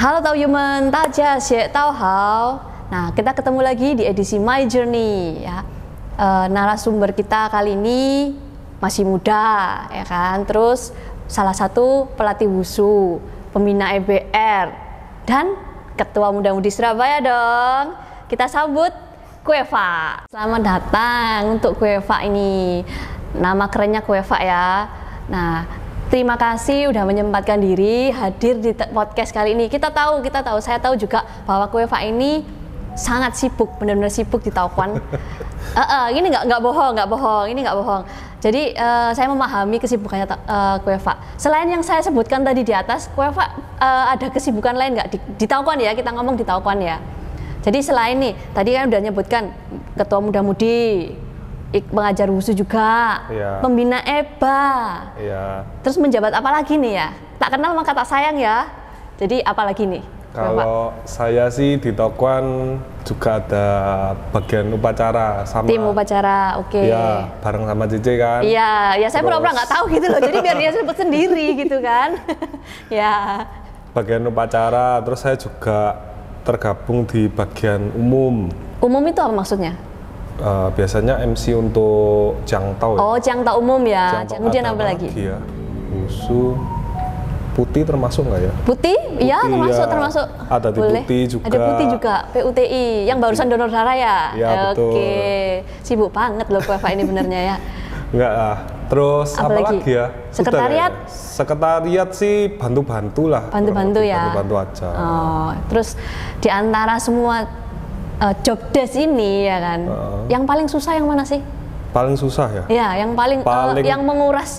Halo Taoyumen, Taja, Xie, Tao Hao. Nah, kita ketemu lagi di edisi My Journey ya. Narasumber kita kali ini masih muda ya kan. Terus salah satu pelatih wushu, pembina EBR dan Ketua Muda-Mudi Surabaya dong. Kita sambut Kueva. Selamat datang untuk Kueva ini. Nama kerennya Kueva ya. Nah, terima kasih udah menyempatkan diri hadir di podcast kali ini. Kita tahu, saya tahu juga bahwa Kueva ini sangat sibuk, benar-benar sibuk di Taokwon. Ini nggak bohong. Jadi saya memahami kesibukannya Kueva. Selain yang saya sebutkan tadi di atas, Kueva ada kesibukan lain nggak di Taokwon ya? Kita ngomong di Taokwon ya. Jadi selain nih, tadi kan udah nyebutkan Ketua Muda-Mudi, pengajar wushu juga, ya. Pembina EBA, ya. Terus menjabat apa lagi nih ya? Tak kenal maka tak sayang ya. Jadi apa lagi nih? Kalau saya sih di Taokwon juga ada bagian upacara sama tim upacara, oke. Ya, bareng sama Cici kan. Iya, ya saya pura-pura nggak tahu gitu loh. Jadi biar dia sebut sendiri gitu kan. Ya. Bagian upacara, terus saya juga tergabung di bagian umum. Umum itu apa maksudnya? Biasanya MC untuk Jiangtao ya. Oh, Jiangtao umum ya. Kemudian apa lagi? Ya. Wushu putih termasuk nggak ya? Putih? Iya, termasuk. Ada di boleh. putih juga. Ada putih juga, PUTI yang barusan donor darah ya? Iya, betul. Oke. Sibuk banget loh Kueva ini benernya ya. Enggak lah. Terus apa lagi ya? Sekretariat? Ya? Sekretariat sih bantu-bantu lah. Bantu-bantu ya? Bantu-bantu aja. Oh, terus di antara semua job desk ini ya kan, yang paling susah yang mana sih? Paling susah ya? Ya, yang paling yang menguras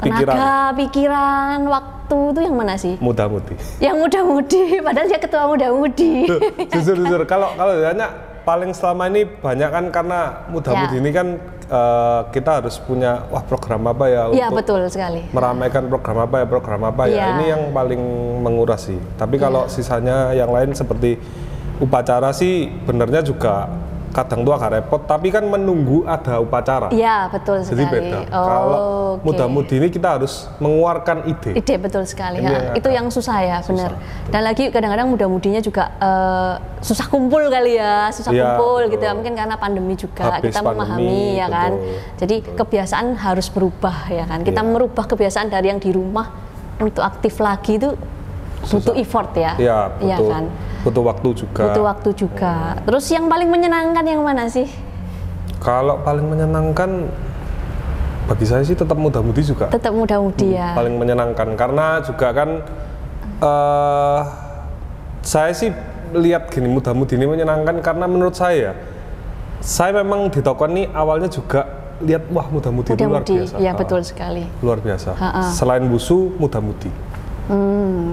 tenaga, pikiran, waktu itu yang mana sih? Muda-mudi. Yang muda-mudi, padahal dia ketua muda-mudi. Jujur, kalau ditanya paling selama ini banyak kan karena muda-mudi ini kan kita harus punya program apa ya untuk betul sekali. Meramaikan program apa ya. Ini yang paling menguras sih. Tapi kalau sisanya yang lain seperti upacara sih benernya juga kadang tuh agak repot, tapi kan menunggu ada upacara. Iya, betul sekali. Jadi beda. Kalau muda-mudi ini kita harus mengeluarkan ide. Ide betul sekali. Itu yang susah ya, benar. Dan lagi kadang-kadang muda-mudinya juga susah kumpul kali ya, kumpul gitu ya. Mungkin karena pandemi juga. Habis kita memahami ya kan. Jadi kebiasaan harus berubah ya kan. Kita merubah kebiasaan dari yang di rumah untuk aktif lagi itu butuh effort ya. Iya, betul. Ya kan? Butuh waktu juga. Terus yang paling menyenangkan yang mana sih? Kalau paling menyenangkan bagi saya sih tetap muda-mudi juga. Tetap muda-mudi ya. Paling menyenangkan karena juga kan saya sih lihat gini, muda-mudi ini menyenangkan karena menurut saya memang di Taokwon ini awalnya juga lihat muda-mudi itu luar biasa. Iya, betul sekali. Luar biasa. Selain wushu, muda-mudi.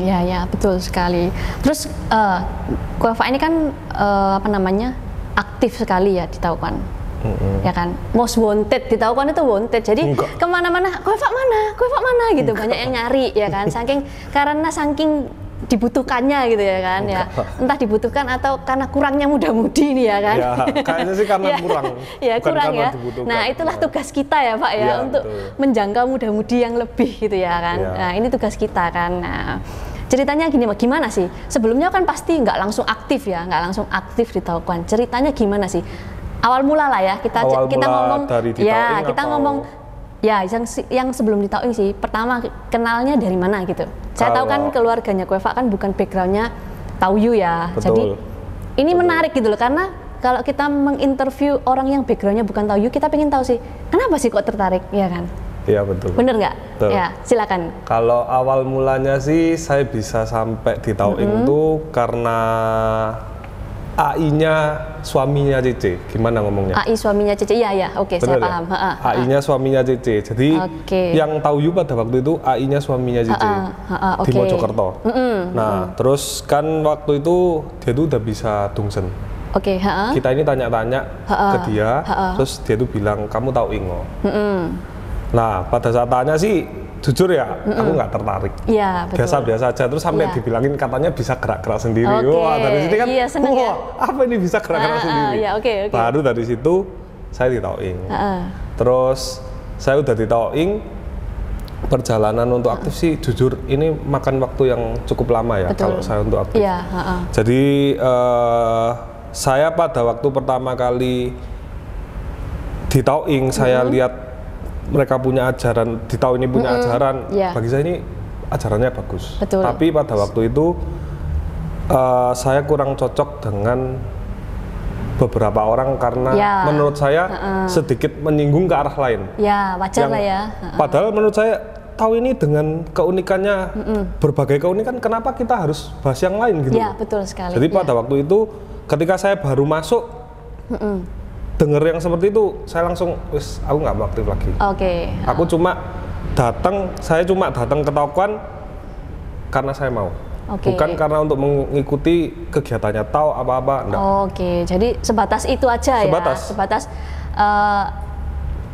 Ya betul sekali. Terus Kueva ini kan aktif sekali ya di Taokwon, ya kan. Most wanted di Taokwon itu wanted. Jadi kemana-mana Kueva mana gitu. Banyak yang nyari ya kan. Karena saking dibutuhkannya gitu ya kan. Ya, entah dibutuhkan atau karena kurangnya muda-mudi ini ya kan. Ya, kayaknya sih karena kurang. Ya kurang ya. Nah itulah tugas kita ya Pak ya, untuk menjangkau muda-mudi yang lebih gitu ya kan. Nah ini tugas kita kan. Nah ceritanya gimana sih? Sebelumnya kan pasti nggak langsung aktif di Taokwon. Ceritanya gimana sih? Awal mula lah ya kita ngomong. Kita ngomong. Ya, yang sebelum ditahuin sih, pertama kenalnya dari mana gitu. Saya tahu kan keluarganya Kueva kan bukan backgroundnya Taoyu ya. Betul. Jadi ini menarik gitu loh, karena kalau kita menginterview orang yang backgroundnya bukan Taoyu, kita pengen tahu sih kenapa sih kok tertarik, ya kan? Iya betul. Bener nggak? Ya, silakan. Kalau awal mulanya sih saya bisa sampai di Taoying itu karena AI-nya suaminya Cici, gimana ngomongnya? AI suaminya Cici, iya, oke, saya paham. AI-nya suaminya Cici, jadi yang Taoyu pada waktu itu AI-nya suaminya Cici di Mojokerto. Nah, terus kan waktu itu dia tuh udah bisa dungsen. Kita ini tanya-tanya ke dia, terus dia tuh bilang, kamu tahu Ingo? Nah, pada saat tanya sih, jujur ya, aku nggak tertarik. Iya, betul. Biasa-biasa aja. Terus sampai dibilangin katanya bisa gerak-gerak sendiri. Wah, dari situ kan, apa ini bisa gerak-gerak sendiri? Baru dari situ saya di Taoying. Terus saya udah di Taoying, perjalanan untuk aktif sih jujur ini makan waktu yang cukup lama ya. Betul. Kalau saya untuk aktif. Iya, jadi saya pada waktu pertama kali di Tauing saya lihat mereka punya ajaran, di Tau ini punya ajaran, bagi saya ini ajarannya bagus. Betul. Tapi pada waktu itu saya kurang cocok dengan beberapa orang karena menurut saya sedikit menyinggung ke arah lain. Ya, wajar lah ya. Padahal menurut saya Tau ini dengan keunikannya, berbagai keunikan, kenapa kita harus bahas yang lain gitu? Ya, betul sekali. Jadi pada waktu itu, ketika saya baru masuk, denger yang seperti itu, saya langsung, wis, aku nggak mau aktif lagi. Oke. Aku saya cuma datang ke Taukan karena saya mau. Bukan karena untuk mengikuti kegiatannya Tau apa-apa, enggak. Oke, jadi sebatas itu aja ya. Sebatas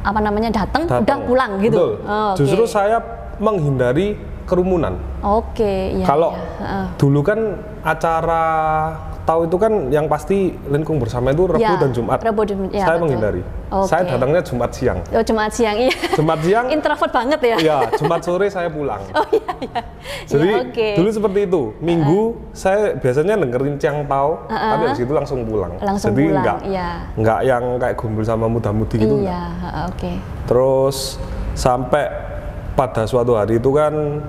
apa namanya datang udah pulang gitu. Justru saya menghindari kerumunan. Iya. Kalau dulu kan acara Tau itu kan yang pasti lingkung bersama itu Rabu dan Jumat. Saya menghindari. Saya datangnya Jumat siang. Jumat siang, iya. Jumat siang. Introvert banget ya. Iya, Jumat sore saya pulang. Jadi dulu seperti itu. Minggu saya biasanya dengerin Ciang Tau, tapi habis itu langsung pulang. Jadi enggak yang kayak gumbul sama muda-mudi gitu. Iya, Terus sampai pada suatu hari itu kan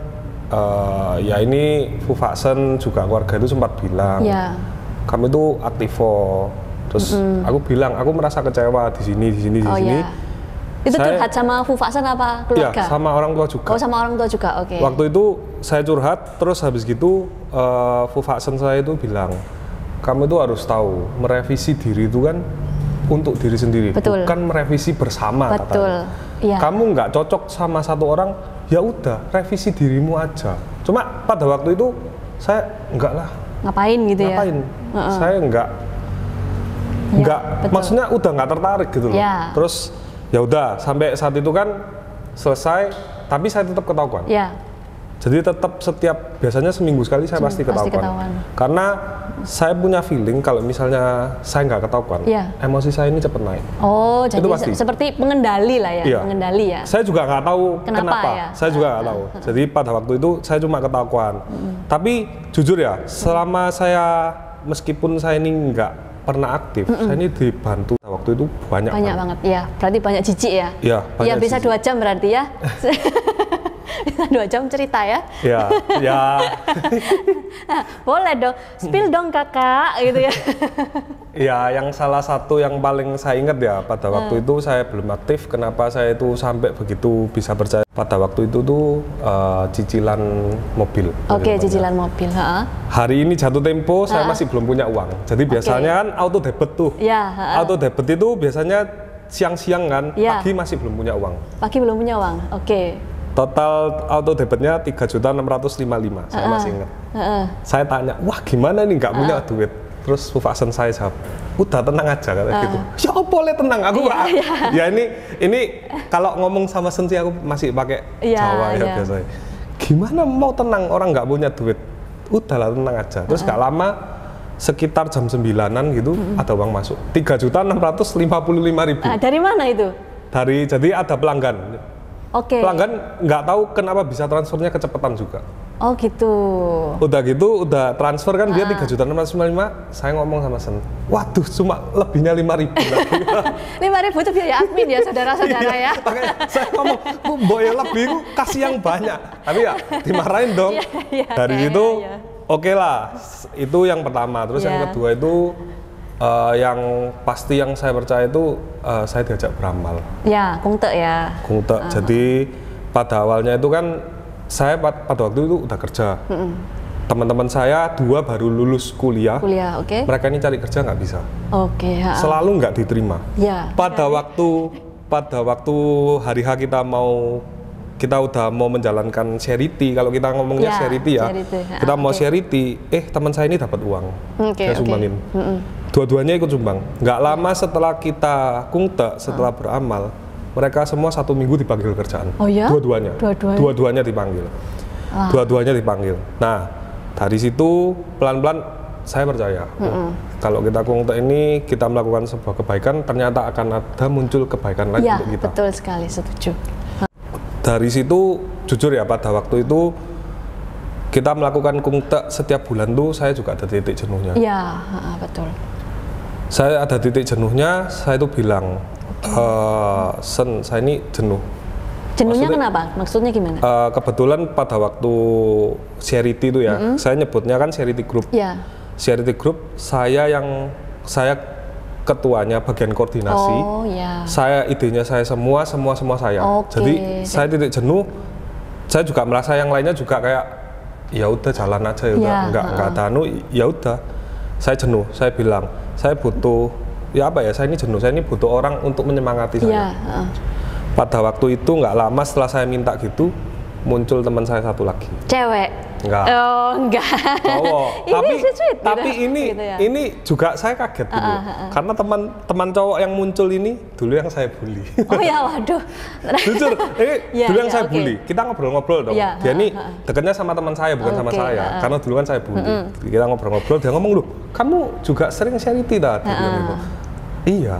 ya ini Fufaksen juga keluarga itu sempat bilang. Kami itu aktivo, terus aku bilang aku merasa kecewa di sini. Itu curhat sama Fufaksen apa keluarga? Iya, sama orang tua juga. Sama orang tua juga, oke. Waktu itu saya curhat, terus habis gitu Fufaksen saya itu bilang, kamu itu harus tahu merevisi diri itu kan untuk diri sendiri, bukan merevisi bersama. Betul. Katanya. Kamu nggak cocok sama satu orang, ya udah revisi dirimu aja. Cuma pada waktu itu saya enggak lah. Ngapain gitu ya? Saya enggak, maksudnya udah nggak tertarik gitu loh. Terus ya udah sampai saat itu kan selesai, tapi saya tetap ketahuan. Jadi tetap biasanya seminggu sekali saya pasti ketahuan. Karena saya punya feeling kalau misalnya saya nggak ketahuan, emosi saya ini cepet naik. Jadi seperti pengendali lah ya, pengendali ya. Saya juga nggak tahu kenapa. Saya juga nggak tahu. Jadi pada waktu itu saya cuma ketahuan. Tapi jujur ya, selama meskipun saya ini nggak pernah aktif, saya ini dibantu waktu itu banyak banget. Iya, berarti banyak jijik ya. Iya, bisa 2 jam berarti ya. Bisa 2 jam cerita ya. Ya. Boleh dong, spill dong kakak gitu ya. Ya, yang salah satu yang paling saya ingat ya pada waktu itu saya belum aktif. Kenapa saya itu sampai begitu bisa percaya? Pada waktu itu tuh cicilan mobil. Cicilan mobil. Hari ini jatuh tempo saya masih belum punya uang. Jadi biasanya kan auto debit tuh. Auto debit itu biasanya siang-siang kan, pagi masih belum punya uang. Pagi belum punya uang. Total auto debitnya 3.655.000, saya masih ingat. Saya tanya, wah gimana nih nggak punya duit? Terus Fufaksen saya jawab, udah tenang aja kayak gitu. Ya boleh tenang, aku ya ini kalau ngomong sama Sensi aku masih pakai Jawa ya biasanya. Gimana mau tenang orang nggak punya duit? Udahlah tenang aja. Terus nggak lama sekitar jam 9-an gitu ada uang masuk 3.655.000. Dari mana itu? Jadi ada pelanggan. Pelanggan nggak tahu kenapa bisa transfernya kecepatan juga. Gitu. Udah transfer kan dia 3.655.000. Saya ngomong sama Sen, waduh cuma lebihnya 5.000 lagi. 5.000 itu biaya admin ya saudara-saudara ya. Saya ngomong, boy lebih kasih yang banyak. Tapi ya dimarahin dong. Dari situ oke lah, itu yang pertama. Terus yang kedua itu yang pasti yang saya percaya itu saya diajak beramal. Kungte ya. Kungte. Jadi pada awalnya itu kan saya pada waktu itu udah kerja. Teman-teman saya 2 baru lulus kuliah. Mereka ini cari kerja nggak bisa. Selalu nggak diterima. Pada waktu hari H kita udah mau menjalankan charity, kalau kita ngomongnya charity ya, kita mau charity, teman saya ini dapat uang, saya sumbangin. Dua-duanya ikut sumbang. Nggak lama setelah kita kungte, setelah beramal, mereka semua 1 minggu dipanggil kerjaan. Dua-duanya dipanggil. Dua-duanya dipanggil. Nah, dari situ pelan-pelan saya percaya. Kalau kita kungte ini, kita melakukan sebuah kebaikan, ternyata akan ada muncul kebaikan lain untuk kita. Betul sekali, setuju. Dari situ jujur ya, pada waktu itu kita melakukan kungte setiap bulan tuh saya juga ada titik jenuhnya. Iya, betul. Saya ada titik jenuhnya, saya tuh bilang, Sen, saya ini jenuh. Jenuhnya kenapa? Maksudnya gimana? Kebetulan pada waktu charity itu ya, saya nyebutnya kan charity group. Yeah. Charity group, saya ketuanya, bagian koordinasi. Oh, yeah. Saya idenya saya semua saya. Jadi saya titik jenuh. Saya juga merasa yang lainnya juga kayak ya udah jalan aja ya udah, nggak ada ya udah. Saya jenuh. Saya bilang, saya butuh saya ini jenuh. Saya ini butuh orang untuk menyemangati saya. Pada waktu itu nggak lama setelah saya minta gitu, muncul teman saya satu lagi. Cewek? Enggak. Oh, enggak. Cowok. Tapi gitu. ini Gitu ya? ini juga saya kaget gitu. Karena teman cowok yang muncul ini dulu yang saya bully. Oh ya, waduh. Jujur, ini dulu yang saya bully. Kita ngobrol-ngobrol dong. Ya, dia ini dekatnya sama teman saya, bukan sama saya. Karena dulu kan saya bully. Kita ngobrol-ngobrol, dia ngomong, "Loh, kamu juga sering charity dah?" Dia bilang gitu. Iya.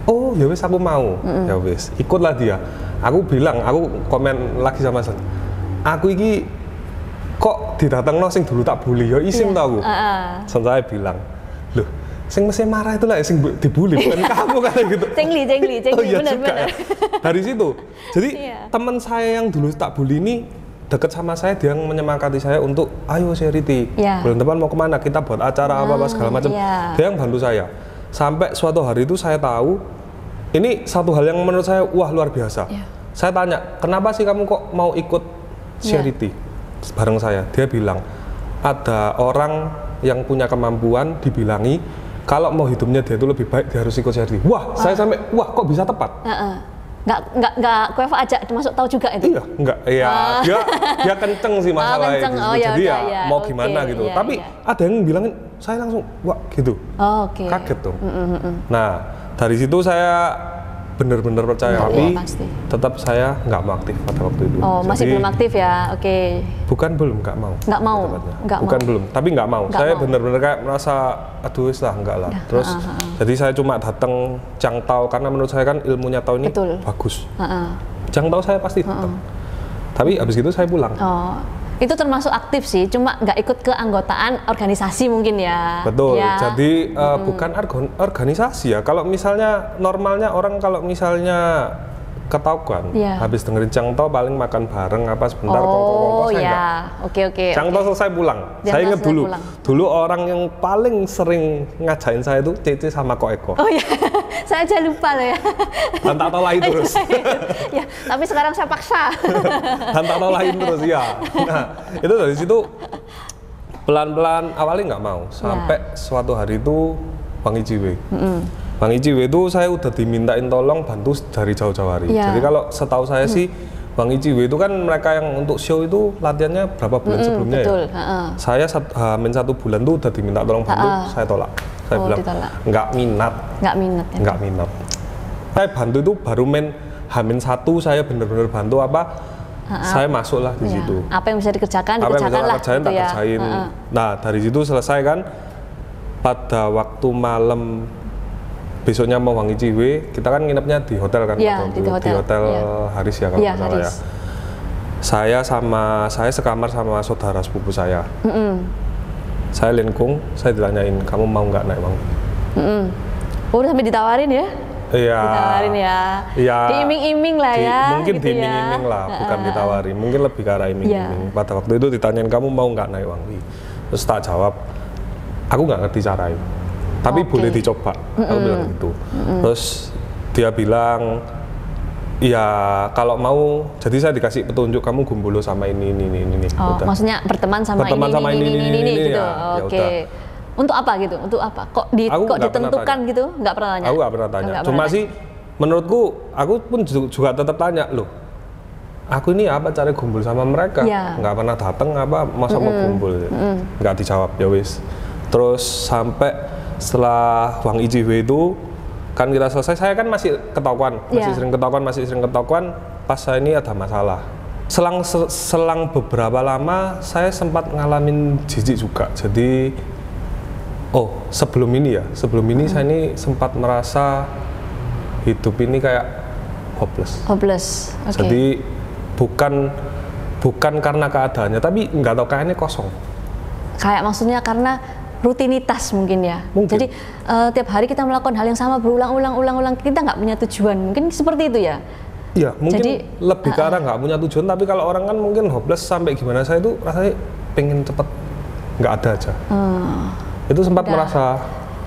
Oh, ya wis aku mau. Ya wis, ikutlah dia. Aku komen lagi sama Sen. Aku iki kok didatengno sing dulu tak bully, ya isim tau aku. Sen saya bilang, "Loh, sing mesti marah itu lah sing dibully, bukan kamu," kata gitu. Cengli, oh, iya benar. Ya. Dari situ. Jadi teman saya yang dulu tak bully ini deket sama saya, dia yang menyemangati saya untuk ayo charity. Bulan depan mau kemana? Kita buat acara apa segala macam. Dia yang bantu saya. Sampai suatu hari itu saya tahu ini satu hal yang menurut saya wah luar biasa. Saya tanya, kenapa sih kamu kok mau ikut charity bareng saya? Dia bilang, ada orang yang punya kemampuan dibilangi kalau mau hidupnya dia itu lebih baik dia harus ikut charity. Wah, saya sampai wah kok bisa tepat. Nggak Kueva aja masuk tahu juga itu? Iya, enggak. Iya, dia kenceng sih masalah itu. Jadi ya mau gimana gitu. Tapi ada yang bilangin, saya langsung wah gitu. Kaget tuh. Nah, dari situ saya benar-benar percaya, tapi tetap saya nggak mau aktif pada waktu itu. Oh, jadi, masih belum aktif ya? Oke. Bukan belum, nggak mau. Bukan belum, tapi nggak mau. Saya benar-benar kayak merasa, aduh lah, enggak lah. Terus, jadi saya cuma datang Cangtau karena menurut saya kan ilmunya Tau ini bagus. Cangtau saya pasti datang. Tapi abis itu saya pulang. Itu termasuk aktif sih, cuma nggak ikut keanggotaan organisasi mungkin ya. Betul, jadi bukan organisasi ya. Kalau misalnya normalnya orang kalau misalnya ketaukan, habis dengerin Cangtau paling makan bareng apa sebentar, kongko-kongko saya enggak. Oke. Cangtau selesai pulang. Saya ingat dulu orang yang paling sering ngajain saya itu Cece sama Ko Eko. Oh iya, saya aja lupa loh ya. Dan tak tolain terus. Ya, tapi sekarang saya paksa. Dan tak tolain terus ya. Nah, itu dari situ pelan-pelan awalnya nggak mau, sampai suatu hari itu Bang Iciwe. Bang Iciwe itu saya udah dimintain tolong bantu dari jauh-jauh hari. Jadi kalau setahu saya sih Bang Iciwe itu kan mereka yang untuk show itu latihannya berapa bulan sebelumnya ya. Saya satu bulan tuh udah diminta tolong bantu, saya tolak. Saya bilang nggak minat. Nggak minat. Saya bantu itu baru H-1 saya bener-bener bantu saya masuklah di situ. Apa yang bisa dikerjakan, kerjain. Nah dari situ selesai kan. Pada waktu malam besoknya mau Bang Iciwe, kita kan nginepnya di hotel kan, di hotel Haris ya kalau nggak salah ya. Saya sekamar sama saudara sepupu saya. Saya lengkung, saya ditanyain, kamu mau nggak naik Bang? Udah sampai ditawarin ya? Iya. Ditawarin ya. Diiming-iming lah ya. Mungkin gitu diiming-iming lah, bukan ditawarin. Mungkin lebih ke arah iming-iming. Pada waktu itu ditanyain, kamu mau nggak naik Bang? Terus tak jawab, aku nggak ngerti caranya, tapi boleh dicoba. Aku bilang gitu. Terus dia bilang, ya kalau mau, jadi saya dikasih petunjuk, kamu gumbulo sama ini. Udah. Maksudnya berteman sama ini gitu. Oke. Untuk apa gitu? Untuk apa? Kok ditentukan gitu? Nggak pernah tanya? Aku nggak pernah tanya. Cuma sih menurutku, aku pun juga tetap tanya, loh, aku ini apa cara gumbul sama mereka? Nggak pernah datang apa, masa mau gumbul? Nggak dijawab, ya wis. Terus sampai setelah Bang Iciwe itu kan kita selesai, saya kan masih ketahuan, masih sering ketahuan. Pas saya ini ada masalah. Selang beberapa lama saya sempat ngalamin jijik juga. Jadi sebelum ini saya ini sempat merasa hidup ini kayak hopeless. Okay. Jadi bukan bukan karena keadaannya, tapi nggak tahu kayaknya kosong. Kayak maksudnya karena rutinitas mungkin ya. Mungkin. Jadi tiap hari kita melakukan hal yang sama berulang-ulang, kita nggak punya tujuan. Mungkin seperti itu ya. Iya, mungkin jadi, lebih ke arah nggak punya tujuan. Tapi kalau orang kan mungkin hopeless sampai gimana, saya itu rasanya pengen cepet nggak ada aja. Itu sempat merasa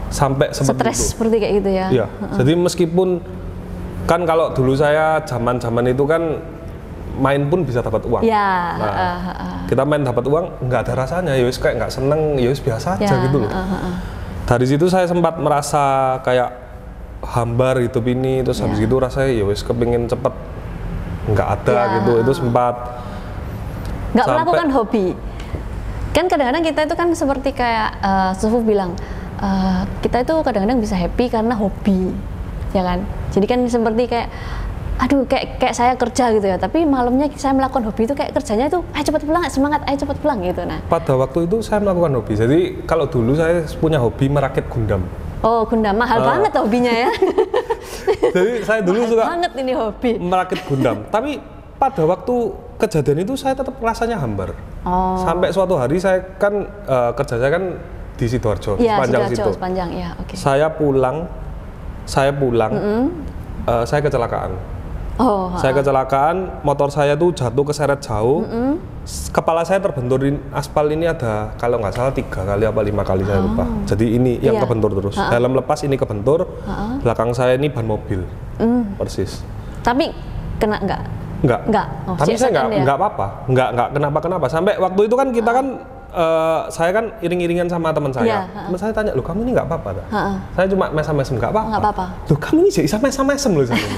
sampai stres seperti kayak gitu ya. Iya. Jadi meskipun kan kalau dulu saya zaman itu kan main pun bisa dapat uang. Ya. Nah, kita main dapat uang nggak ada rasanya, ya wis kayak nggak seneng, ya wis biasa aja gitu loh. Dari situ saya sempat merasa kayak hambar hidup ini, terus habis itu rasanya ya wis kepingin cepet nggak ada gitu. Itu sempat nggak melakukan hobi. Kan kadang-kadang kita itu kan seperti kayak Sufu bilang, kita itu kadang-kadang bisa happy karena hobi, ya kan? Jadi kan seperti kayak aduh kayak saya kerja gitu ya, tapi malamnya saya melakukan hobi itu kayak kerjanya itu ayo cepat pulang, semangat ayo cepat pulang gitu. Nah, pada waktu itu saya melakukan hobi. Jadi kalau dulu saya punya hobi merakit Gundam. Oh, Gundam mahal banget hobinya ya. Jadi saya dulu suka banget ini hobi merakit Gundam. Tapi pada waktu kejadian itu saya tetap rasanya hambar. Sampai suatu hari saya kan kerja saya kan di Sidoarjo, sepanjang situ. Sepanjang, ya, okay. Saya pulang, saya kecelakaan. Saya kecelakaan, motor saya tuh jatuh keseret jauh, kepala saya terbenturin aspal ini ada kalau nggak salah 3 kali apa 5 kali saya lupa. Jadi ini yang kebentur terus, helm lepas ini kebentur, belakang saya ini ban mobil, persis. Tapi kena nggak? Nggak. Tapi saya nggak apa-apa, nggak kenapa. Sampai waktu itu kan kita kan saya kan iring-iringan sama teman saya. Teman saya tanya, "Loh, kamu ini nggak apa-apa?" Saya cuma mesem-mesem, nggak apa-apa. Loh, kamu ini jadi mesem-mesem loh sama ini.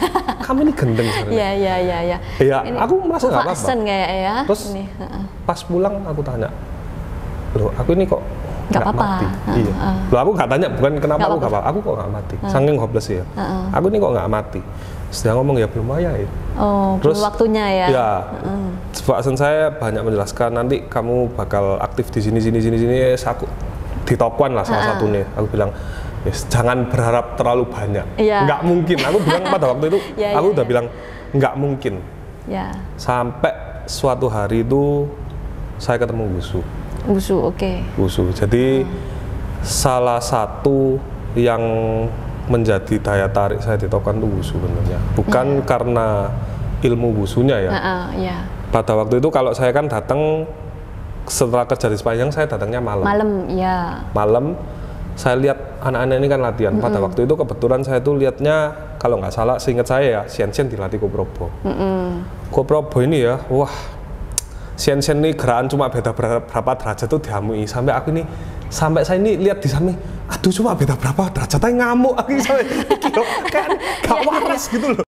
Kamu ini gendeng sebenarnya. Iya. Iya, aku merasa nggak apa-apa. Ya. Terus pas pulang aku tanya, "Loh, aku ini kok nggak mati?" Iya. Loh, aku nggak tanya, bukan kenapa aku nggak apa-apa. Aku kok nggak mati? Saking hopeless ya. Aku ini kok nggak mati? Sedang ngomong ya belum ya. Terus belum waktunya ya. Ya. Bahkan saya banyak menjelaskan nanti kamu bakal aktif di sini. Aku di tokuan lah salah satunya. Aku bilang, yes, jangan berharap terlalu banyak. Nggak mungkin. Aku bilang pada waktu itu, aku udah bilang nggak mungkin. Sampai suatu hari itu saya ketemu Wushu. Wushu. Jadi salah satu yang menjadi daya tarik saya di Tokuan itu Wushu sebenarnya. Bukan karena ilmu Wushunya ya. Pada waktu itu kalau saya kan datang setelah kerja di Sepanjang, saya datangnya malam. Malam saya lihat anak-anak ini kan latihan. Pada waktu itu kebetulan saya tuh lihatnya kalau nggak salah, seingat saya ya, Shen dilatih Koprobo. Koprobo ini ya, wah, Shen ini gerakan cuma beda berapa derajat tuh diamui. Sampai saya ini lihat di samping, aduh cuma beda berapa derajat aja ngamuk. Aku sampai kayak gak waras gitu loh.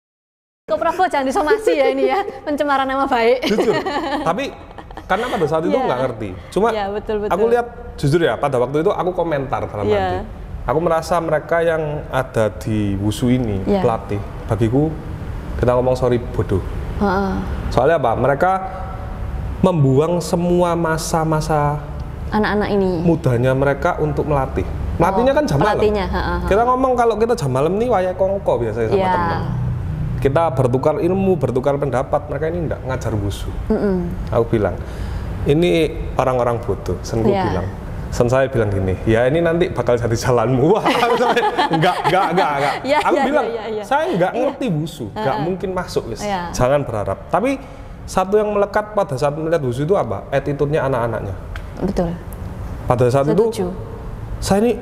Koprobo jangan disomasi ya ini ya, pencemaran nama baik. Jujur, tapi karena pada saat itu nggak ngerti. Cuma betul. aku lihat, jujur ya, pada waktu itu aku komentar dalam hati. Aku merasa mereka yang ada di Wushu ini, pelatih, bagiku kita ngomong sorry bodoh. Soalnya apa? Mereka membuang semua masa-masa anak-anak ini mudanya mereka untuk melatih. Melatihnya kan jam malam. Kita ngomong kalau kita jam malam nih wayahe kongko biasanya sama teman. Kita bertukar ilmu, bertukar pendapat. Mereka ini enggak ngajar Wushu. Aku bilang, ini orang-orang bodoh. Senku bilang. Saya bilang gini, ya ini nanti bakal jadi jalanmu. Wah, enggak. Aku bilang, saya enggak ngerti Wushu, enggak mungkin masuk, guys. Jangan berharap. Tapi satu yang melekat pada saat melihat Wushu itu apa? Attitude-nya anak-anaknya. Betul. Pada saat itu, saya ini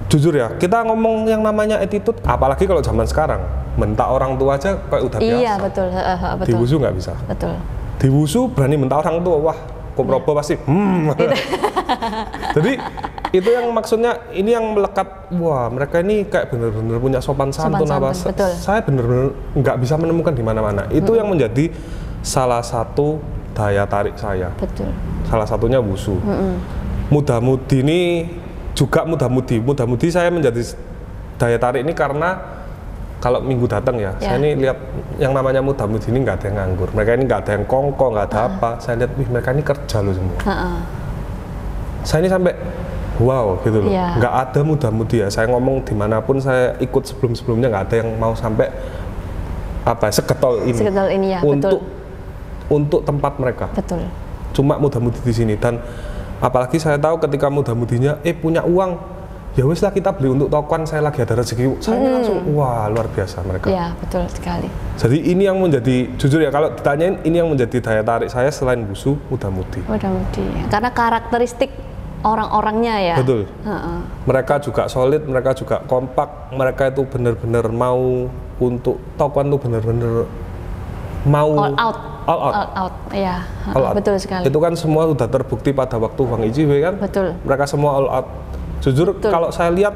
jujur ya, kita ngomong yang namanya attitude, apalagi kalau zaman sekarang, mentak orang tua aja kayak udah biasa. Iya, betul. Di Wushu nggak bisa. Betul. Di Wushu berani mentak orang tua, wah, Koprobo pasti. Jadi itu yang maksudnya, ini yang melekat, wah mereka ini kayak bener-bener punya sopan santun apa. Saya bener-bener nggak bisa menemukan di mana-mana. Itu yang menjadi salah satu daya tarik saya. Betul. Salah satunya Wushu. Muda-mudi ini juga muda-mudi saya menjadi daya tarik ini karena kalau minggu datang ya, saya ini lihat yang namanya muda-mudi ini nggak ada yang nganggur. Mereka ini nggak ada yang kongko, nggak ada apa. Saya lihat, wih mereka ini kerja loh semua. Saya ini sampai wow gitu loh. Nggak ada muda-mudi ya. Saya ngomong dimanapun saya ikut sebelum-sebelumnya nggak ada yang mau sampai apa segetol ini ya, untuk betul. untuk tempat mereka. Betul. Cuma muda-mudi di sini, dan apalagi saya tahu ketika muda-mudinya punya uang, ya wes lah kita beli untuk tokoan, saya lagi ada rezeki, saya langsung wah luar biasa mereka. Iya betul sekali. Jadi ini yang menjadi, jujur ya kalau ditanyain, ini yang menjadi daya tarik saya selain Wusu, muda-mudi. Muda-mudi, karena karakteristik orang-orangnya ya. Betul. Mereka juga solid, mereka juga kompak, mereka itu benar-benar mau untuk tokoan tuh benar-benar mau all out. Ya, betul sekali. Itu kan semua sudah terbukti pada waktu Wang Ijiwe kan. Betul. Mereka semua all out. Jujur kalau saya lihat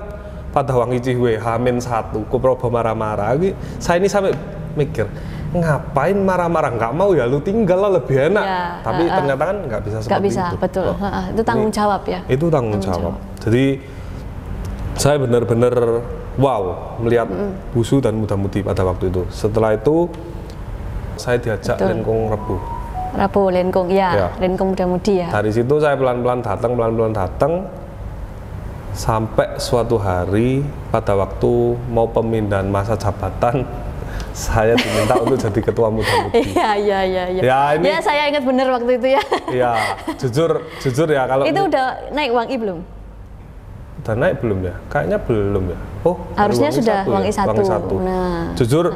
pada Wang Ijiwe H-1 Kuprobo marah-marah, saya ini sampai mikir, ngapain marah-marah, nggak mau ya lu tinggal lah lebih enak. Ya, tapi ternyata kan nggak bisa seperti itu. Betul. Itu tanggung jawab ya. Itu tanggung jawab. Jadi saya benar-benar wow melihat Wusu dan muda-mudi pada waktu itu. Setelah itu saya diajak Lenkung Rabu Lenkung, ya. Lenkung muda-mudi ya. Dari situ saya pelan-pelan datang, sampai suatu hari pada waktu mau pemindahan masa jabatan, saya diminta untuk jadi ketua muda-mudi. Iya. Ya saya ingat benar waktu itu ya. Iya, jujur ya kalau itu udah naik Wangi belum? Udah naik belum ya? Kayaknya belum ya. Oh, harusnya sudah Wangi 1. Nah, jujur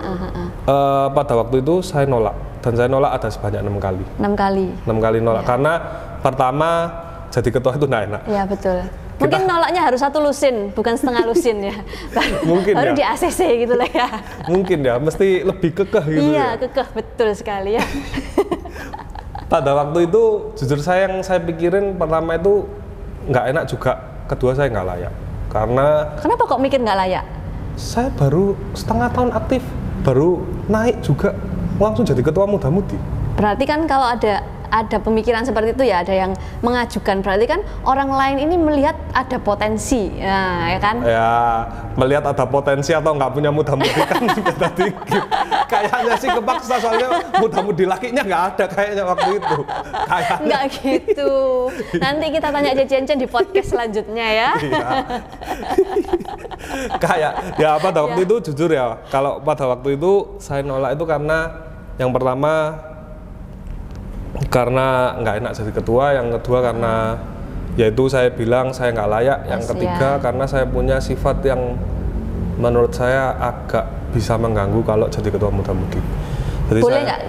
pada waktu itu saya nolak, dan saya nolak ada sebanyak 6 kali. 6 kali nolak karena pertama jadi ketua itu nggak enak. Iya betul. Mungkin nolaknya harus 1 lusin, bukan setengah lusin ya. Mungkin baru ya. di ACC gitu lah ya. Mungkin ya, mesti lebih kekeh gitu. Iya, kekeh betul sekali ya. Pada waktu itu jujur yang saya pikirin pertama itu nggak enak juga, kedua saya nggak layak. Kenapa kok mikir nggak layak? Saya baru setengah tahun aktif, baru naik juga langsung jadi ketua muda-mudi. Berarti kan kalau ada pemikiran seperti itu ya, ada yang mengajukan, berarti kan orang lain ini melihat ada potensi, ya kan? Ya, melihat ada potensi atau nggak punya muda-mudi kan beda dikit. Kayaknya sih kepaksa, soalnya muda-mudi lakinya nggak ada kayaknya waktu itu. Kayaknya. Nggak gitu. Nanti kita tanya Cen di podcast selanjutnya ya. Kayak ya pada waktu itu jujur ya, kalau pada waktu itu saya nolak itu karena yang pertama karena nggak enak jadi ketua, yang kedua karena yaitu saya bilang saya nggak layak, yang ketiga karena saya punya sifat yang menurut saya agak bisa mengganggu kalau jadi ketua muda-mudi. Boleh nggak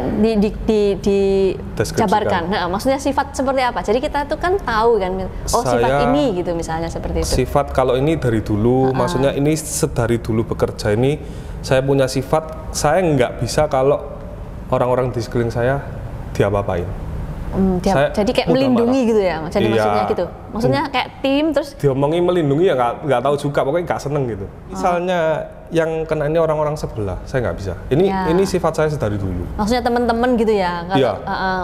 dijabarkan? Nah, maksudnya sifat seperti apa? Jadi kita tuh kan tahu kan, sifat ini gitu misalnya seperti itu. Sifat kalau ini dari dulu, maksudnya ini sedari dulu bekerja ini saya punya sifat, saya nggak bisa kalau orang-orang di sekeliling saya diapa-apain. Jadi kayak melindungi gitu ya, jadi maksudnya gitu. Maksudnya kayak tim terus diomongi melindungi ya nggak tahu juga, pokoknya nggak seneng gitu. Misalnya yang kena ini orang-orang sebelah, saya nggak bisa. Ini sifat saya dari dulu. Maksudnya teman-teman gitu ya? Iya.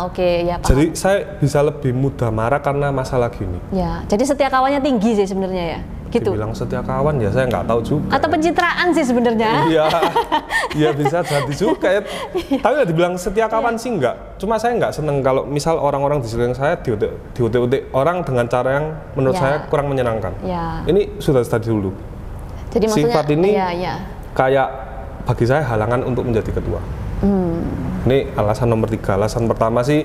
Oke, ya paham. Jadi saya bisa lebih mudah marah karena masalah gini. Ya, jadi setia kawannya tinggi sih sebenarnya ya. Gitu. Dibilang setia kawan ya saya nggak tahu juga. Atau pencitraan sih sebenarnya. Iya bisa jadi juga ya. Tapi ya dibilang setia kawan sih enggak. Cuma saya nggak seneng kalau misal orang-orang di sekeliling saya diutik-utik orang dengan cara yang menurut saya kurang menyenangkan. Ini sudah dari dulu. Jadi sifat ini kayak bagi saya halangan untuk menjadi ketua. Ini alasan nomor 3. Alasan pertama sih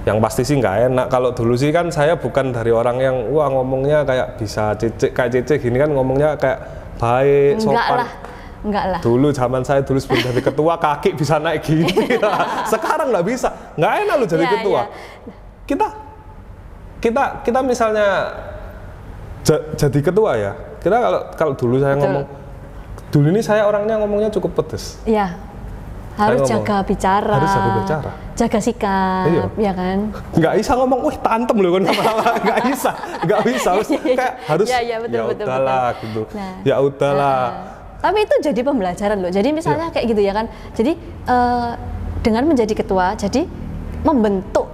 yang pasti sih nggak enak. Kalau dulu sih kan saya bukan dari orang yang ngomongnya kayak bisa kayak Cece gini kan, ngomongnya kayak baik, sopan. Enggak lah. Dulu zaman saya sebelum jadi ketua kaki bisa naik gini. Sekarang nggak bisa. Nggak enak lu jadi ketua. Kita misalnya jadi ketua ya. Kita kalau dulu saya ngomong, dulu ini saya orangnya ngomongnya cukup pedes. Iya. Harus jaga bicara. Harus jaga bicara. Jaga sikap, ya kan? Nggak bisa ngomong, wih tantem loh kan, nggak bisa. Kayak harus ya udahlah gitu. Ya udahlah. Tapi itu jadi pembelajaran loh. Jadi misalnya kayak gitu ya kan. Jadi dengan menjadi ketua, jadi membentuk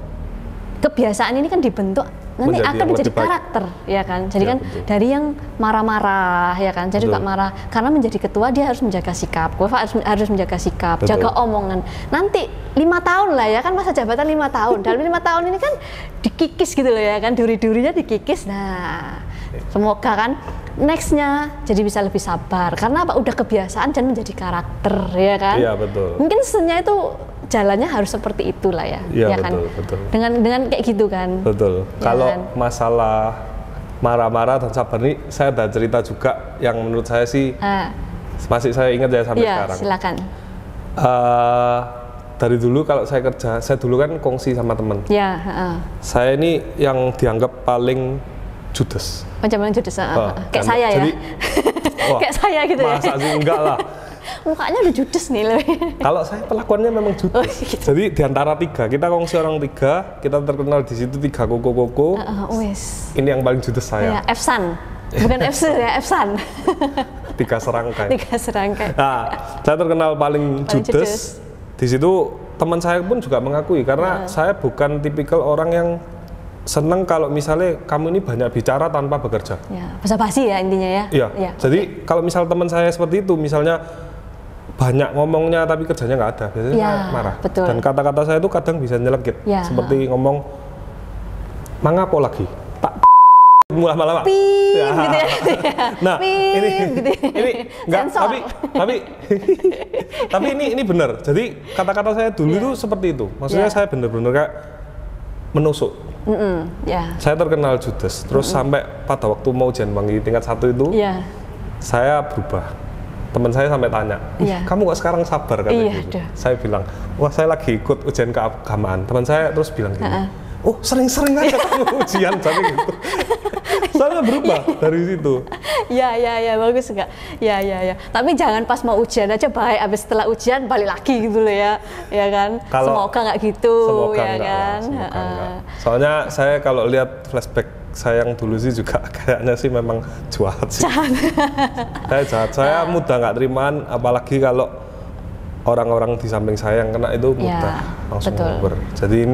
kebiasaan ini kan dibentuk nanti akan menjadi karakter, ya kan? Jadi kan betul. Dari yang marah-marah, ya kan? Jadi nggak marah karena menjadi ketua dia harus menjaga sikap, harus menjaga sikap, betul. Jaga omongan. Nanti 5 tahun lah ya kan, masa jabatan 5 tahun. Dalam 5 tahun ini kan dikikis gitu loh ya kan, duri-durinya dikikis. Nah, semoga kan nextnya jadi bisa lebih sabar karena apa? Udah kebiasaan dan menjadi karakter, ya kan? Iya betul. Mungkin sebenarnya itu jalannya harus seperti itulah ya. Iya, kan? Betul. Dengan kayak gitu kan. Betul. Ya kalau kan? masalah marah-marah dan sabar nih, saya ada cerita juga yang menurut saya sih masih saya ingat ya sampai sekarang. Silakan. Dari dulu kalau saya kerja, saya dulu kan kongsi sama teman. Ya. Saya ini yang dianggap paling judes. Macam judes, kayak saya ya. Jadi, kayak saya gitu ya. Masa sih enggak lah. Mukanya udah judes nih loh. Kalau saya pelakuannya memang judes. Gitu. Jadi di antara 3, kita kongsi orang 3, kita terkenal di situ 3 koko. Ini yang paling judes saya. Ya, Efsan. Bukan Efsan ya, Efsan. 3 serangkai. 3 serangkai. Nah, saya terkenal paling judes. Di situ teman saya pun juga mengakui karena saya bukan tipikal orang yang seneng kalau misalnya kamu ini banyak bicara tanpa bekerja. Ya, basa-basi ya intinya ya. Iya. Jadi kalau misal teman saya seperti itu, misalnya banyak ngomongnya tapi kerjanya nggak ada, biasanya saya marah. Betul. Dan kata-kata saya itu kadang bisa nyelekit. Seperti ngomong, mangapo lagi? Tak lama-lama. Gitu ya. Nah, ini enggak, tapi ini benar. Jadi kata-kata saya dulu itu seperti itu. Maksudnya saya benar-benar kayak menusuk. Saya terkenal judes. Terus sampai pada waktu mau ujian Wangi tingkat 1 itu, saya berubah. Teman saya sampai tanya, kamu kok sekarang sabar katanya gitu. Saya bilang, wah saya lagi ikut ujian keagamaan. Teman saya terus bilang gini, oh sering-sering aja kamu ujian jadi gitu. Soalnya berubah dari situ. Ya, bagus enggak? Ya. Tapi jangan pas mau ujian aja baik, habis setelah ujian balik lagi gitu loh ya. Ya kan? Semoga enggak gitu, semoga ya enggak kan? Enggak. Soalnya saya kalau lihat flashback saya yang dulu sih juga kayaknya sih memang jahat sih. Saya jahat. Saya mudah nggak terimaan, apalagi kalau orang-orang di samping saya yang kena itu mudah langsung ngobrol. Jadi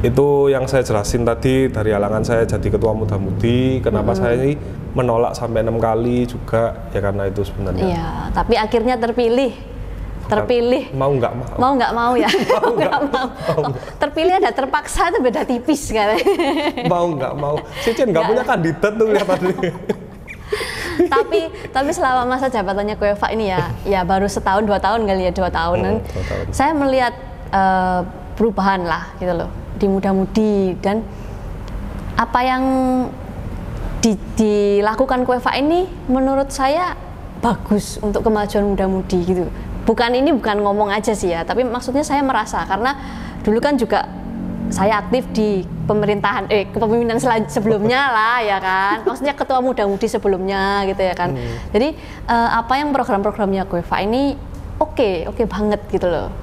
itu yang saya jelasin tadi dari halangan saya jadi ketua muda-mudi, kenapa saya ini menolak sampai 6 kali juga ya karena itu sebenarnya. Iya, tapi akhirnya terpilih. Mau nggak mau ya. Terpilih ada terpaksa itu beda tipis kan. mau. Cicin nggak punya kandidat tuh lihat tadi. tapi selama masa jabatannya Koefa ini ya baru setahun 2 tahun kali ya 2 tahunan. 2 tahun. Saya melihat perubahan lah gitu loh di muda-mudi, dan apa yang dilakukan Koefa ini menurut saya bagus untuk kemajuan muda-mudi gitu. Bukan ngomong aja sih ya, tapi maksudnya saya merasa karena dulu kan juga saya aktif di pemerintahan kepemimpinan sebelumnya lah ya kan. Maksudnya ketua muda-mudi sebelumnya gitu ya kan. Jadi apa yang program-programnya Koefa ini oke banget gitu loh.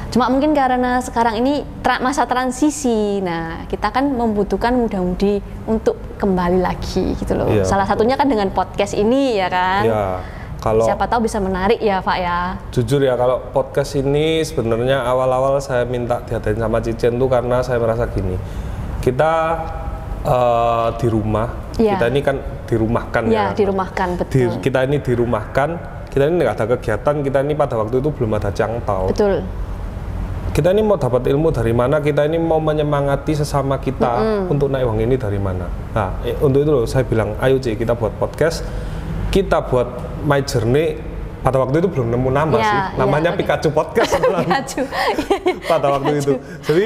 Cuma mungkin karena sekarang ini masa transisi, nah kita kan membutuhkan muda-mudi untuk kembali lagi gitu loh. Ya, salah satunya kan dengan podcast ini ya kan. Ya, siapa tahu bisa menarik ya Pak ya. Jujur ya, kalau podcast ini sebenarnya awal-awal saya minta diadain sama Cicin tuh karena saya merasa gini, kita di rumah, kita ini kan dirumahkan ya. Dirumahkan, betul. Kita ini dirumahkan, kita ini nggak ada kegiatan, kita ini pada waktu itu belum ada cangtau. Betul. Kita ini mau dapat ilmu dari mana, kita ini mau menyemangati sesama kita untuk naik uang ini dari mana. Nah, untuk itu loh saya bilang, ayo Ci, kita buat podcast, kita buat My Journey. Pada waktu itu belum nemu nama sih, namanya Pikachu Podcast. Pikachu. Pada waktu itu, jadi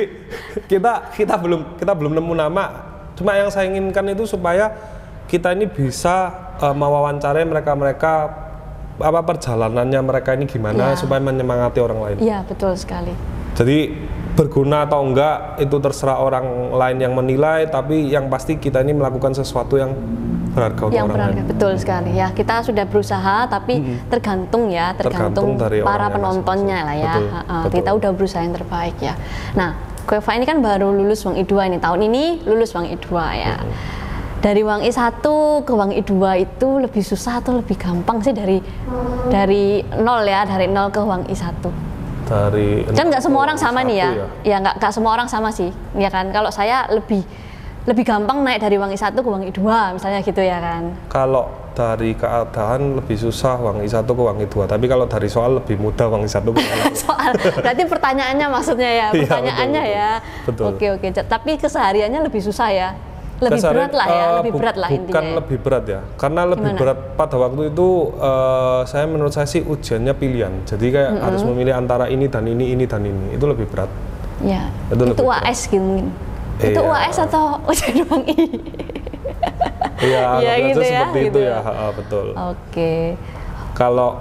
kita belum nemu nama. Cuma yang saya inginkan itu supaya kita ini bisa mewawancarai mereka perjalanannya mereka ini gimana supaya menyemangati orang lain. Iya, betul sekali. Jadi berguna atau enggak itu terserah orang lain yang menilai, tapi yang pasti kita ini melakukan sesuatu yang berharga untuk orang lain. Betul sekali ya. Kita sudah berusaha, tapi tergantung dari para penontonnya lah ya. Betul. Kita udah berusaha yang terbaik ya. Nah, Koefa ini kan baru lulus Wangi 2 ini, tahun ini lulus Wangi 2 ya. Dari Wangi 1 ke Wangi 2 itu lebih susah atau lebih gampang sih dari nol ya, dari 0 ke Wangi 1? Kan nggak semua orang sama nih ya nggak semua orang sama sih ya kan. Kalau saya lebih gampang naik dari Wangi 1 ke Wangi 2 misalnya gitu ya kan. Kalau dari keadaan lebih susah Wangi 1 ke Wangi 2, tapi kalau dari soal lebih mudah Wangi 1 ke Wangi 2. Soal berarti pertanyaannya maksudnya ya, pertanyaannya betul. Oke. Tapi kesehariannya lebih susah ya lebih berat lah ya, lebih berat lah intinya. Bukan lebih berat ya, karena lebih berat pada waktu itu menurut saya sih ujiannya pilihan. Jadi kayak harus memilih antara ini dan ini dan ini. Itu lebih berat. Ya. Itu UAS gitu mungkin. Itu UAS atau ujian UAI? Iya, ya, gitu ya, seperti gitu itu ya, betul. Oke. Kalau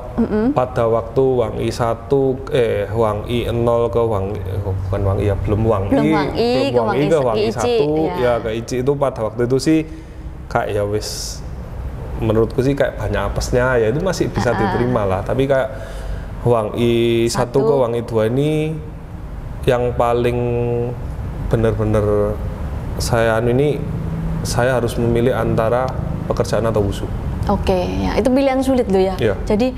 pada waktu Wang I 1 Wang I 0 ke Wang bukan Wang I ya, belum Wang I ke Wang I 1 ya ke ICI itu pada waktu itu sih kayak ya wis menurutku sih kayak banyak apesnya ya, itu masih bisa diterima lah, tapi kayak Wang I 1 ke Wang I 2 ini yang paling benar-benar saya harus memilih antara pekerjaan atau wusu. Oke, ya itu pilihan sulit loh ya. Ya. Jadi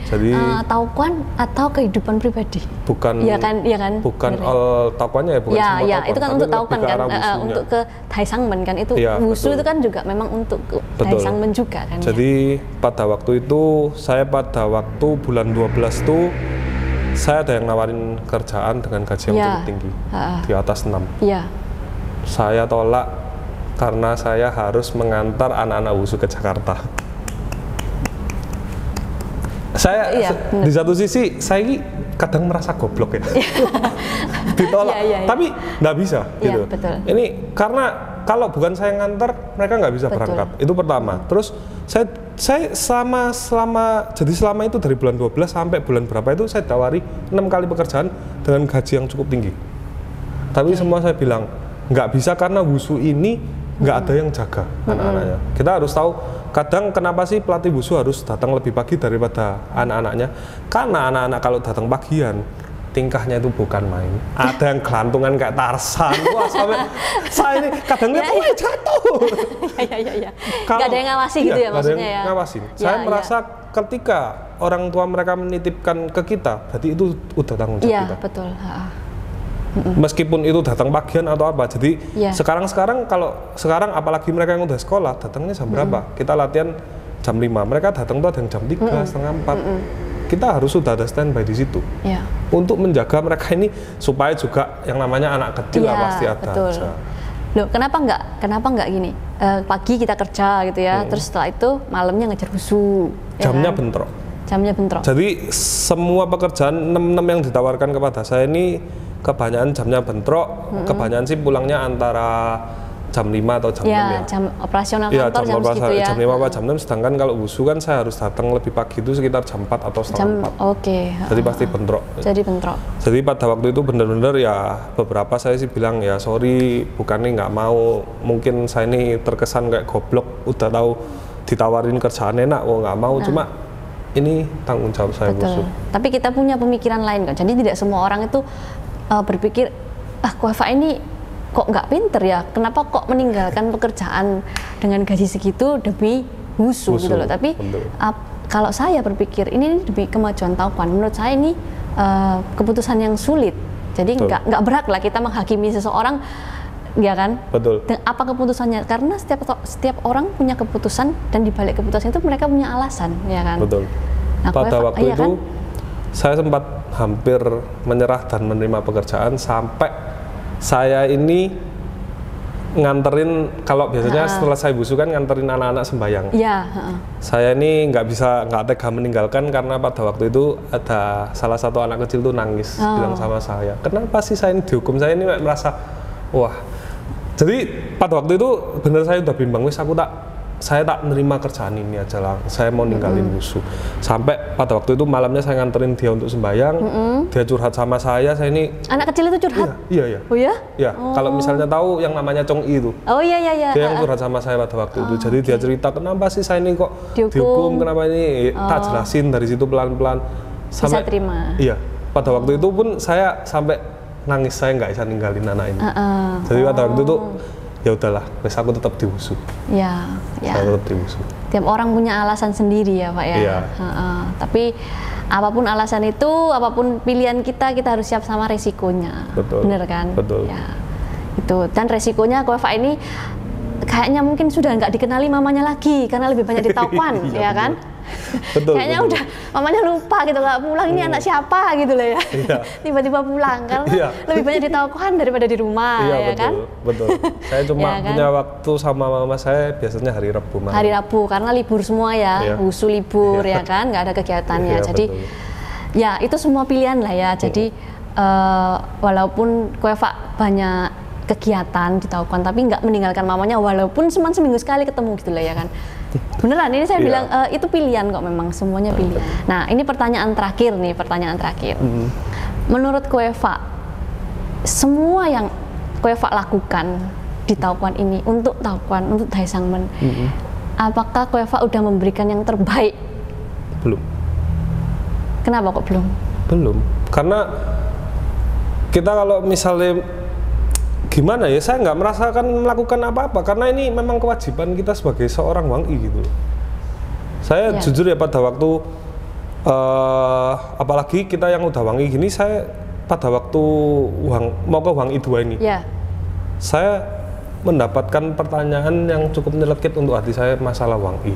taokuan atau kehidupan pribadi? Bukan. Iya kan, iya kan. Bukan all taokuannya ya, bukan ya, semua ya, taokuan. Itu kan untuk taokuan kan, untuk ke Taisangmen kan itu ya, wusu itu kan juga memang untuk ke Taisangmen juga kan. Jadi pada waktu itu pada waktu bulan 12 tuh saya ada yang nawarin kerjaan dengan gaji yang cukup tinggi, di atas 6. Iya. Saya tolak karena saya harus mengantar anak-anak wusu ke Jakarta. Saya di satu sisi saya kadang merasa goblok ya, ditolak, tapi nggak bisa gitu. Betul. Ini karena kalau bukan saya ngantar mereka nggak bisa berangkat. Itu pertama. Terus saya selama itu dari bulan 12 sampai bulan berapa itu saya tawari 6 kali pekerjaan dengan gaji yang cukup tinggi. Tapi semua saya bilang nggak bisa karena wusu ini nggak ada yang jaga anak-anaknya. Kita harus tahu kadang kenapa sih pelatih wusu harus datang lebih pagi daripada anak-anaknya, karena anak-anak kalau datang pagian tingkahnya itu bukan main. Ada yang gelantungan kayak Tarsan. Wah, sampai saya ini kadang lihat jatuh. Iya. Nggak ada yang ngawasi gitu ya maksudnya ya. Ngawasin. Saya merasa ketika orang tua mereka menitipkan ke kita, berarti itu udah tanggung jawab kita. Iya, betul. Meskipun itu datang pagian atau apa, jadi sekarang apalagi mereka yang udah sekolah datangnya jam berapa, kita latihan jam 5, mereka datang tuh ada yang jam 3, setengah 4, kita harus sudah ada standby di situ untuk menjaga mereka ini supaya juga yang namanya anak kecil lah pasti ada. Betul. Loh, kenapa nggak gini, pagi kita kerja gitu ya, terus setelah itu malamnya ngejar wusu, jamnya bentrok. Jadi semua pekerjaan 6 yang ditawarkan kepada saya ini kebanyakan jamnya bentrok, kebanyakan sih pulangnya antara jam 5 atau jam 6 ya. Jam operasional kantor jam segitu ya. Jam 5 atau jam 6, sedangkan kalau wusu kan saya harus datang lebih pagi itu sekitar jam 4 atau setengah 4. Oke. Jadi pasti bentrok. Jadi pada waktu itu benar-benar ya beberapa saya sih bilang ya sorry, bukannya nggak mau, mungkin saya ini terkesan kayak goblok, udah tahu ditawarin kerjaan enak, nggak mau, cuma ini tanggung jawab saya wusu. Tapi kita punya pemikiran lain kan, jadi tidak semua orang itu berpikir Koefa ini kok nggak pinter ya, kenapa kok meninggalkan pekerjaan dengan gaji segitu demi wusu gitu loh. Tapi kalau saya berpikir ini demi kemajuan taokuan, menurut saya ini keputusan yang sulit. Jadi nggak berhak lah kita menghakimi seseorang, ya kan? Betul. Apa keputusannya? Karena setiap orang punya keputusan, dan di balik keputusan itu mereka punya alasan, ya kan? Betul. Nah, pada waktu itu kan? Saya sempat hampir menyerah dan menerima pekerjaan sampai saya ini nganterin, kalau biasanya setelah saya wusu kan nganterin anak-anak sembahyang. Iya. Saya ini nggak tega meninggalkan karena pada waktu itu ada salah satu anak kecil tuh nangis, bilang sama saya, kenapa sih saya ini dihukum? Saya ini merasa wah. Jadi pada waktu itu bener saya udah bimbang, saya tak menerima kerjaan ini aja lah, saya mau ninggalin wusu. Sampai pada waktu itu malamnya saya nganterin dia untuk sembahyang, dia curhat sama saya ini. Anak kecil itu curhat? Iya. Oh ya? Iya, kalau misalnya tahu yang namanya Chong I itu. Oh iya. Dia yang curhat sama saya pada waktu itu, jadi dia cerita kenapa sih saya ini kok dihukum, kenapa ini, tak jelasin dari situ pelan-pelan. Bisa terima? Iya, pada waktu itu pun saya sampai nangis, saya nggak bisa ninggalin anak ini. Jadi pada waktu itu ya udahlah, aku tetap di wusu. Ya. Saya tetap di wusu. Tiap orang punya alasan sendiri ya Pak ya. Iya. Tapi apapun alasan itu, apapun pilihan kita harus siap sama resikonya. Betul. Bener kan? Betul. Ya. Itu, dan resikonya Koefa ini kayaknya mungkin sudah nggak dikenali mamanya lagi karena lebih banyak di taokuan, ya kan? Betul. Kayaknya udah mamanya lupa gitu, nggak pulang ini anak siapa gitu loh ya. Iya. Tiba-tiba pulang karena lebih banyak di taukohan daripada di rumah ya betul, kan. Betul. Saya cuma ya, kan? Punya waktu sama mama saya biasanya hari Rabu malam. Hari Rabu karena libur semua ya, Wusu libur ya kan, nggak ada kegiatannya. Jadi betul. Ya itu semua pilihan lah ya. Jadi walaupun Koefa banyak kegiatan di Tauquan tapi nggak meninggalkan mamanya walaupun cuma seminggu sekali ketemu gitu lah ya kan. Beneran ini saya bilang itu pilihan kok, memang semuanya pilihan. Nah ini pertanyaan terakhir nih, menurut Koefa semua yang Koefa lakukan di Tauquan ini untuk Tauquan, untuk Dai Sangmen, apakah Koefa udah memberikan yang terbaik? Belum. Kenapa kok belum? Belum, karena kita kalau misalnya gimana ya, saya nggak merasakan melakukan apa-apa karena ini memang kewajiban kita sebagai seorang Wangi gitu. Saya jujur ya pada waktu apalagi kita yang udah Wangi gini, saya pada waktu mau ke Wangi 2 ini, saya mendapatkan pertanyaan yang cukup nyelekit untuk hati saya masalah Wangi.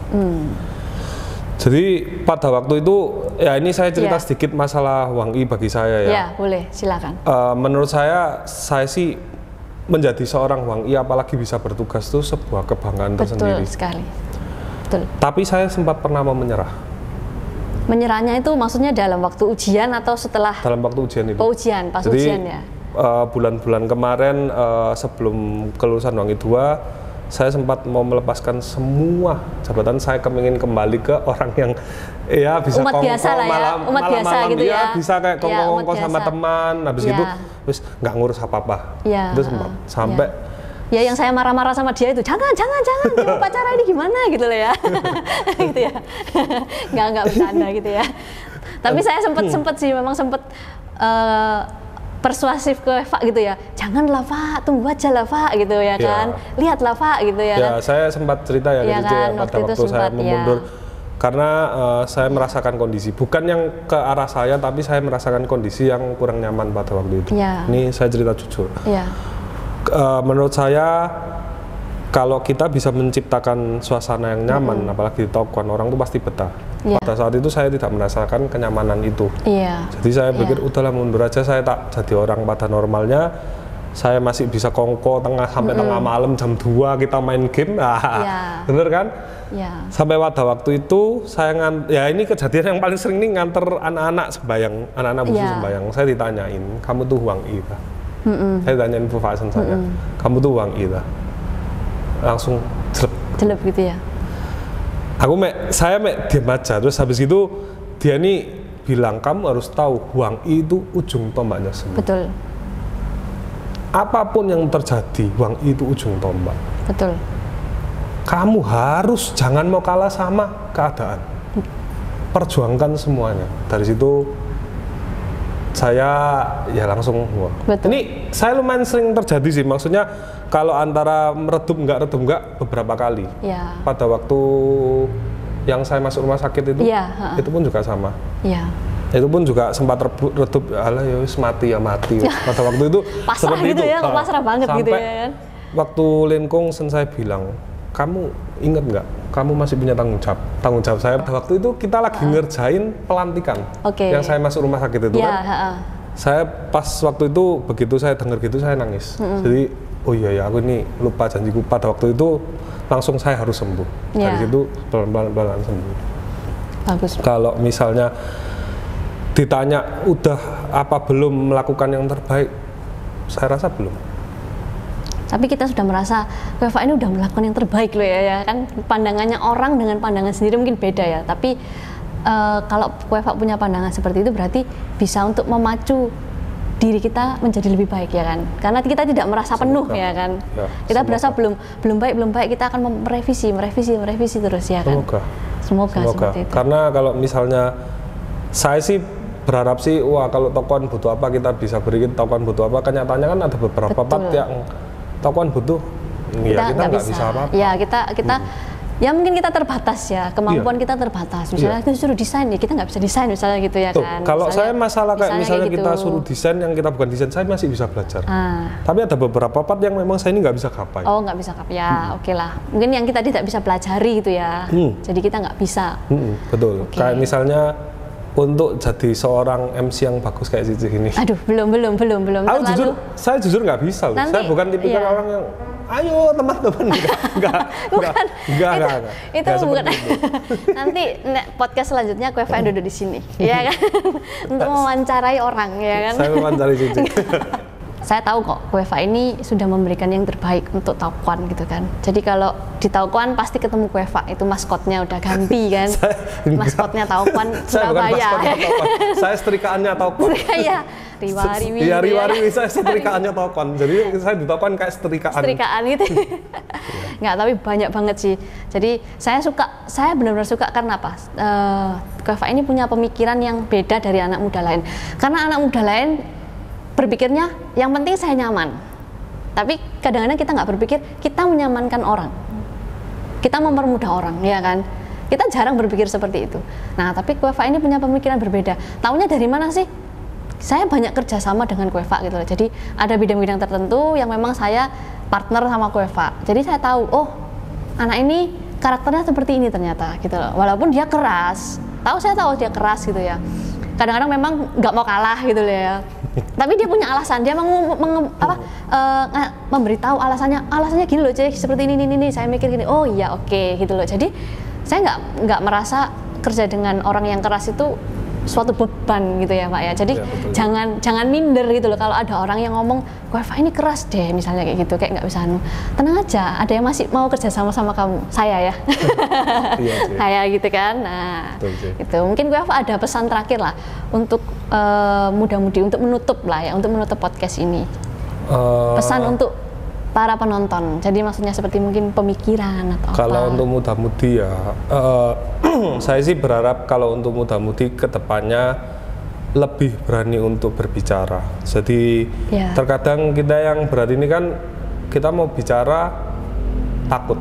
Jadi pada waktu itu ya ini saya cerita sedikit masalah Wangi bagi saya ya. Ya boleh, silakan. Menurut saya sih menjadi seorang Wangi apalagi bisa bertugas itu sebuah kebanggaan tersendiri. Betul sekali. Betul. Tapi saya sempat pernah mau menyerah. Menyerahnya itu maksudnya dalam waktu ujian atau setelah? Dalam waktu ujian itu. Oh ujian, pas jadi, ujian ya. Bulan-bulan kemarin sebelum kelulusan Wangi 2, saya sempat mau melepaskan semua jabatan. Saya kepingin kembali ke orang yang ya bisa umat biasa lah ya, umat biasa gitu ya, bisa kayak kongko-kongko sama teman, habis itu terus nggak ngurus apa-apa. Itu sempat sampai ya yang saya marah-marah sama dia itu jangan dia upacara ini gimana gitu loh ya. Gitu ya. nggak bercanda gitu ya. Tapi saya sempat sih memang sempat persuasif ke Pak gitu ya, janganlah Pak, tunggu aja lah Pak gitu ya kan, lihatlah Pak gitu ya kan. Saya sempat cerita ya, ya kan? Pada waktu saya memundur karena saya merasakan kondisi, bukan yang ke arah saya tapi saya merasakan kondisi yang kurang nyaman pada waktu itu. Ini saya cerita jujur. Menurut saya kalau kita bisa menciptakan suasana yang nyaman, apalagi di Tauquan, orang tuh pasti betah. Pada saat itu saya tidak merasakan kenyamanan itu. Jadi saya pikir udahlah mundur aja, saya tak jadi orang pada normalnya. Saya masih bisa kongko sampai tengah malam jam 2 kita main game. Bener kan? Sampai pada waktu itu saya ini kejadian yang paling sering nih, nganter anak-anak sembayang, anak-anak musuh sembayang. Saya ditanyain, kamu tuh Wangi ta? Saya ditanyain Bu Fasen saya, kamu tuh Wangi ta? Langsung jelek gitu ya. Saya diam aja, terus habis itu dia nih bilang, kamu harus tahu Wangi itu ujung tombaknya semua. Betul. Apapun yang terjadi, Wangi itu ujung tombak. Betul. Kamu harus jangan mau kalah sama keadaan. Perjuangkan semuanya. Dari situ saya ya langsung ini saya lumayan sering terjadi sih, maksudnya kalau antara meredup enggak beberapa kali. Pada waktu yang saya masuk rumah sakit itu pun juga sama. Itu pun juga sempat redup, alah ya wis mati ya mati. Pada waktu itu pasrah gitu ya, pasrah banget gitu ya kan. Waktu Lenkong saya bilang, kamu ingat nggak? Kamu masih punya tanggung jawab. Tanggung jawab saya pada waktu itu kita lagi ngerjain pelantikan. Yang saya masuk rumah sakit itu kan. Saya pas waktu itu begitu saya dengar gitu saya nangis. Jadi oh iya ya, aku ini lupa janjiku. Pada waktu itu langsung saya harus sembuh. Dari situ pelan-pelan sembuh. Bagus. Kalau misalnya ditanya udah apa belum melakukan yang terbaik, saya rasa belum. Tapi kita sudah merasa Koefa ini udah melakukan yang terbaik loh ya kan. Pandangannya orang dengan pandangan sendiri mungkin beda ya. Tapi kalau Koefa punya pandangan seperti itu berarti bisa untuk memacu diri kita menjadi lebih baik ya kan. Karena kita tidak merasa penuh ya kan. Kita berasa belum baik, kita akan merevisi terus ya kan. Semoga seperti itu. Karena kalau misalnya saya sih berharap sih, wah kalau Tauquan butuh apa kita bisa beri, Tauquan butuh apa. Kenyataannya kan ada beberapa part yang Tauquan butuh, kita nggak bisa apa-apa. Ya kita Ya mungkin kita terbatas ya, kemampuan kita terbatas. Misalnya kita suruh desain ya kita nggak bisa desain misalnya gitu ya kan. Kalau saya masalah kayak misalnya gitu. Kita suruh desain yang kita bukan desain, saya masih bisa belajar. Tapi ada beberapa part yang memang saya ini nggak bisa gapai. Oh nggak bisa gapai ya, oke lah. Mungkin yang kita tidak bisa pelajari gitu ya. Jadi kita nggak bisa. Betul. Kayak misalnya untuk jadi seorang MC yang bagus kayak Cici ini. Aduh belum. Saya jujur nggak bisa loh. Saya bukan tipikal orang yang ayo teman-teman, enggak. Itu bukan. Nanti podcast selanjutnya Queva duduk di sini, ya kan, untuk mewawancarai orang, ya kan. Saya mewawancarai Cici. Saya tahu kok Queva ini sudah memberikan yang terbaik untuk Tauquan gitu kan. Jadi kalau di Tauquan pasti ketemu Queva, itu maskotnya udah ganti kan. Maskotnya Tauquan Surabaya. Saya setrikaannya Tauquan. Iya. Riwariwi. Iya, riwariwi, saya setrikaannya Tauquan. Jadi saya di Tauquan kayak setrikaan. Setrikaan gitu. Nggak, tapi banyak banget sih. Jadi saya benar-benar suka karena apa? Queva ini punya pemikiran yang beda dari anak muda lain. Karena anak muda lain berpikirnya yang penting saya nyaman. Tapi kadang-kadang kita nggak berpikir kita menyamankan orang. Kita mempermudah orang, ya kan? Kita jarang berpikir seperti itu. Nah, tapi Queva ini punya pemikiran berbeda. Taunya dari mana sih? Saya banyak kerjasama dengan Queva gitu loh. Jadi ada bidang-bidang tertentu yang memang saya partner sama Queva. Jadi saya tahu, oh anak ini karakternya seperti ini ternyata gitu loh. Walaupun dia keras, saya tahu dia keras gitu ya. Kadang-kadang memang nggak mau kalah gitu loh ya. Tapi dia punya alasan, dia memberitahu alasannya gini loh, Cek, seperti ini. Saya mikir gini, oh iya oke, gitu loh. Jadi saya nggak merasa kerja dengan orang yang keras itu suatu beban gitu ya Pak ya. Jadi jangan minder gitu loh kalau ada orang yang ngomong Queva ini keras deh misalnya kayak gitu, kayak nggak bisa tenang aja, ada yang masih mau kerja sama kamu, saya ya. Saya gitu kan. Nah itu mungkin Queva ada pesan terakhir lah untuk muda-mudi untuk menutup podcast ini, pesan untuk para penonton. Jadi maksudnya seperti mungkin pemikiran atau kalau apa? Untuk muda-mudi ya, saya sih berharap kalau untuk muda-mudi kedepannya lebih berani untuk berbicara. Jadi terkadang kita yang berani ini kan kita mau bicara takut.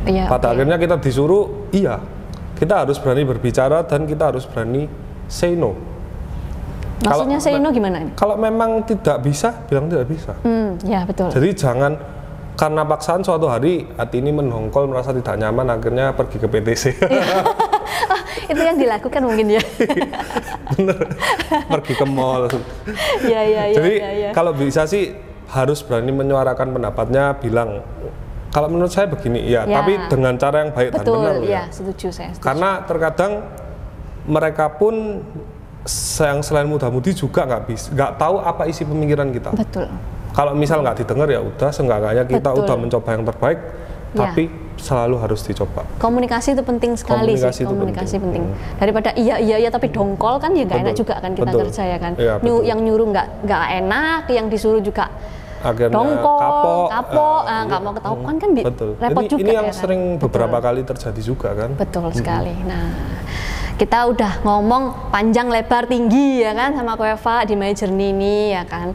Pada akhirnya kita disuruh kita harus berani berbicara dan kita harus berani say no. Maksudnya say no gimana ini? Kalau memang tidak bisa, bilang tidak bisa. Ya betul. Jadi jangan karena paksaan suatu hari hati ini mendongkol, merasa tidak nyaman, akhirnya pergi ke PTC. Itu yang dilakukan mungkin ya. Bener, pergi ke mall. Jadi kalau bisa sih harus berani menyuarakan pendapatnya, bilang kalau menurut saya begini, tapi dengan cara yang baik dan benar. Betul, setuju saya. Karena terkadang mereka pun yang selain muda-mudi juga nggak tahu apa isi pemikiran kita. Betul. Kalau misal nggak didengar ya udah, seenggaknya kita udah mencoba yang terbaik, tapi selalu harus dicoba. Komunikasi itu penting sekali. Komunikasi penting. Daripada iya tapi dongkol kan ya nggak enak juga kan kita kerja ya kan. Yang nyuruh nggak enak, yang disuruh juga akhirnya dongkol, kapok, nggak mau ketahuan kan repot juga. Ini yang sering beberapa kali terjadi juga kan. Betul sekali. Nah, kita udah ngomong panjang lebar tinggi ya kan sama Queva di My Journey ini ya kan.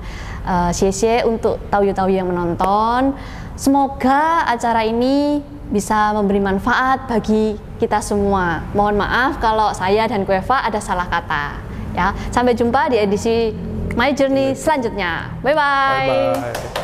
Cie-cie untuk tahu-tahu yang menonton. Semoga acara ini bisa memberi manfaat bagi kita semua. Mohon maaf kalau saya dan Queva ada salah kata. Ya, sampai jumpa di edisi My Journey selanjutnya. Bye bye.